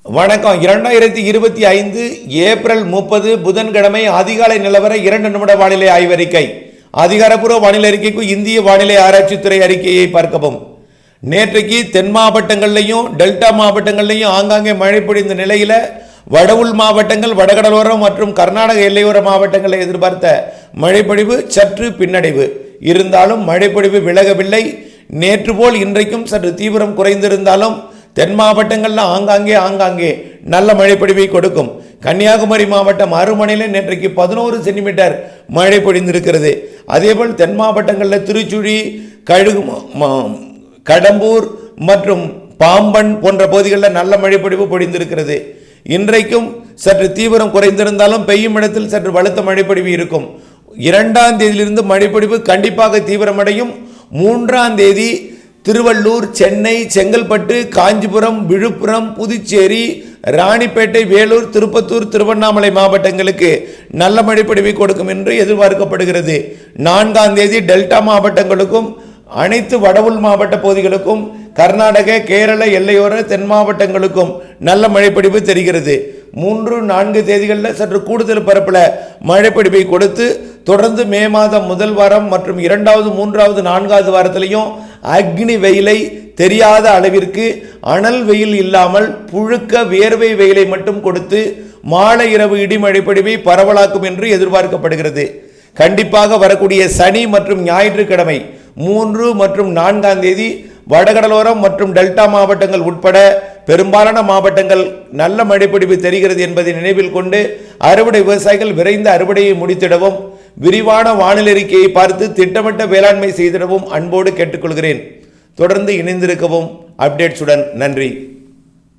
வணக்கம். 2025 ஏப்ரல் 30 புதன்கிழமை அதிகாலை நிலவர 2 நிமிட வானிலை ஆய்வறிக்கை. அதிகாரப்பூர்வ வானிலை அறிக்கைக்கு இந்திய வானிலை ஆராய்ச்சித்துறை அறிக்கையை பார்க்கவும். நேற்றைக்கு தென் மாவட்டங்கள்லையும் டெல்டா மாவட்டங்கள்லையும் ஆங்காங்கே மழை பொழிந்த நிலையில் வடவுள் மாவட்டங்கள், வடகடலோரம் மற்றும் கர்நாடக எல்லையோர மாவட்டங்களை எதிர்பார்த்த மழைப்பொழிவு சற்று பின்னடைவு இருந்தாலும் மழைப்பொழிவு விலகவில்லை. நேற்று போல் இன்றைக்கும் சற்று தீவிரம் குறைந்திருந்தாலும் தென் மாவட்டங்களில் ஆங்காங்கே நல்ல மழைப்பொழிவை கொடுக்கும். கன்னியாகுமரி மாவட்டம் அருமனையில் நேற்றைக்கு 11 சென்டிமீட்டர் மழை பொழிந்திருக்கிறது. அதேபோல் தென் மாவட்டங்களில் திருச்சுழி, கடம்பூர் மற்றும் பாம்பன் போன்ற பகுதிகளில் நல்ல மழைப்பொழிவு பொழிந்திருக்கிறது. இன்றைக்கும் சற்று தீவிரம் குறைந்திருந்தாலும் பெய்யும் இடத்தில் சற்று வலுத்த மழைப்பொழிவு இருக்கும். 2ஆம் தேதியிலிருந்து மழைப்பொழிவு கண்டிப்பாக தீவிரமடையும். 3ஆம் தேதி திருவள்ளூர், சென்னை, செங்கல்பட்டு, காஞ்சிபுரம், விழுப்புரம், புதுச்சேரி, ராணிப்பேட்டை, வேலூர், திருப்பத்தூர், திருவண்ணாமலை மாவட்டங்களுக்கு நல்ல மழைப்பொழிவை கொடுக்கும் என்று எதிர்பார்க்கப்படுகிறது. 4ஆம் தேதி டெல்டா மாவட்டங்களுக்கும் அனைத்து வடவுள் மாவட்ட பகுதிகளுக்கும் கர்நாடக, கேரள எல்லையோர தென் மாவட்டங்களுக்கும் நல்ல மழைப்பொழிவு தெரிகிறது. 3, 4 தேதிகளில் சற்று கூடுதல் பரப்பில் மழைப்பொழிவை கொடுத்து தொடர்ந்து மே மாதம் முதல் வாரம் மற்றும் 2வது, 3வது, 4வது வாரத்திலையும் அக்னி வெயிலை தெரியாத அளவிற்கு அனல் வெயில் இல்லாமல் புழுக்க வேர்வை வெயிலை மட்டும் கொடுத்து மாலை இரவு இடிமழைப்பொழிவை பரவலாக்கும் என்று எதிர்பார்க்கப்படுகிறது. கண்டிப்பாக வரக்கூடிய சனி மற்றும் ஞாயிற்றுக்கிழமை 3 மற்றும் 4ஆம் தேதி வடகடலோரம் மற்றும் டெல்டா மாவட்டங்கள் உட்பட பெரும்பாலான மாவட்டங்கள் நல்ல மழைப்பொழிவு தெரிகிறது என்பதை நினைவில் கொண்டு அறுவடை விவசாயிகள் விரைந்த அறுவடையை முடித்திடவும் விரிவான வானிலை அறிக்கையை பார்த்து திட்டமிட்ட வேளாண்மை செய்திடவும் அன்போடு கேட்டுக்கொள்கிறேன். தொடர்ந்து இணைந்திருக்கவும். அப்டேட்ஸுடன் நன்றி.